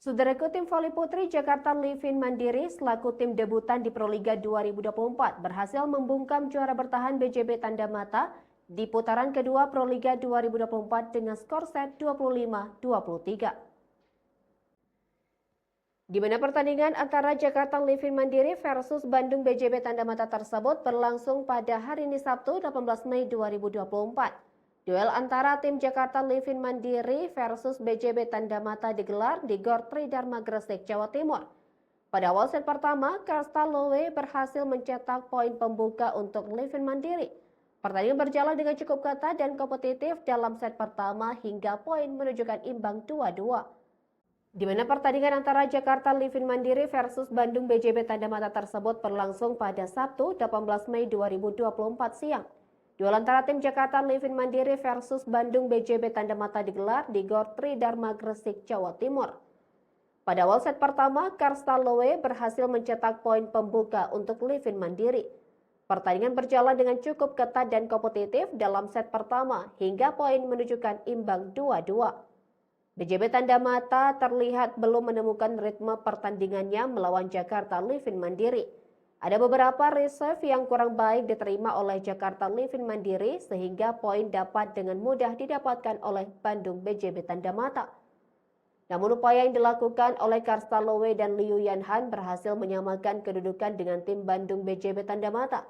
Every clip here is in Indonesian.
Saudaraku, tim voli putri Jakarta Livin Mandiri selaku tim debutan di Proliga 2024 berhasil membungkam juara bertahan BJB Tanda Mata di putaran kedua Proliga 2024 dengan skor set 25-23. Di mana pertandingan antara Jakarta Livin Mandiri versus Bandung BJB Tanda Mata tersebut berlangsung pada hari ini Sabtu 18 Mei 2024. Duel antara tim Jakarta Livin Mandiri versus BJB Tanda Mata digelar di Gor Tridharma Gresik, Jawa Timur. Pada awal set pertama, Karsta Lowe berhasil mencetak poin pembuka untuk Livin Mandiri. Pertandingan berjalan dengan cukup ketat dan kompetitif dalam set pertama hingga poin menunjukkan imbang 2-2. Di mana pertandingan antara Jakarta Livin Mandiri versus Bandung BJB Tanda Mata tersebut berlangsung pada Sabtu 18 Mei 2024 siang. Duel antara tim Jakarta Livin Mandiri versus Bandung BJB Tanda Mata digelar di Gor Tridharma Gresik, Jawa Timur. Pada awal set pertama, Karsta Lowe berhasil mencetak poin pembuka untuk Livin Mandiri. Pertandingan berjalan dengan cukup ketat dan kompetitif dalam set pertama hingga poin menunjukkan imbang 2-2. BJB Tanda Mata terlihat belum menemukan ritme pertandingannya melawan Jakarta Livin Mandiri. Ada beberapa reserve yang kurang baik diterima oleh Jakarta Livin Mandiri sehingga poin dapat dengan mudah didapatkan oleh Bandung BJB Tanda Mata. Namun upaya yang dilakukan oleh Karsta Lowe dan Liu Yanhan berhasil menyamakan kedudukan dengan tim Bandung BJB Tanda Mata.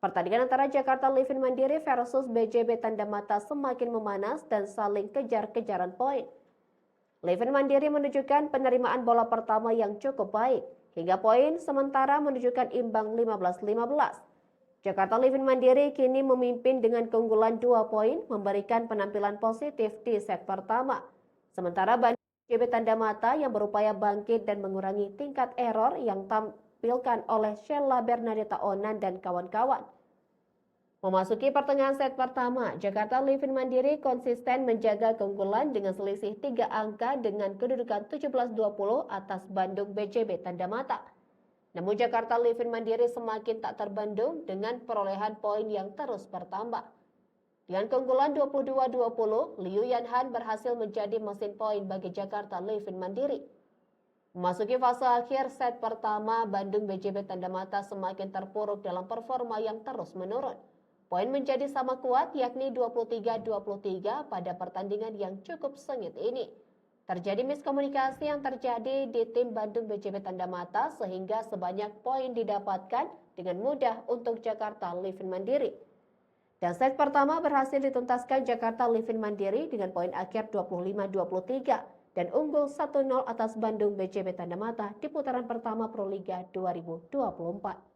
Pertandingan antara Jakarta Livin Mandiri versus BJB Tanda Mata semakin memanas dan saling kejar-kejaran poin. Livin Mandiri menunjukkan penerimaan bola pertama yang cukup baik, hingga poin sementara menunjukkan imbang 15-15. Jakarta Livin Mandiri kini memimpin dengan keunggulan 2 poin, memberikan penampilan positif di set pertama. Sementara Bandung BJB Tanda Mata yang berupaya bangkit dan mengurangi tingkat error yang tampilkan oleh Sheila Bernadetta Onan dan kawan-kawan. Memasuki pertengahan set pertama, Jakarta Livin Mandiri konsisten menjaga keunggulan dengan selisih 3 angka dengan kedudukan 17-20 atas Bandung BJB Tanda Mata. Namun Jakarta Livin Mandiri semakin tak terbendung dengan perolehan poin yang terus bertambah. Dengan keunggulan 22-20, Liu Yanhan berhasil menjadi mesin poin bagi Jakarta Livin Mandiri. Memasuki fase akhir set pertama, Bandung BJB Tanda Mata semakin terpuruk dalam performa yang terus menurun. Poin menjadi sama kuat yakni 23-23 pada pertandingan yang cukup sengit ini. Terjadi miskomunikasi yang terjadi di tim Bandung BJB Tanda Mata sehingga sebanyak poin didapatkan dengan mudah untuk Jakarta Livin Mandiri. Dan set pertama berhasil dituntaskan Jakarta Livin Mandiri dengan poin akhir 25-23 dan unggul 1-0 atas Bandung BJB Tanda Mata di putaran pertama Proliga 2024.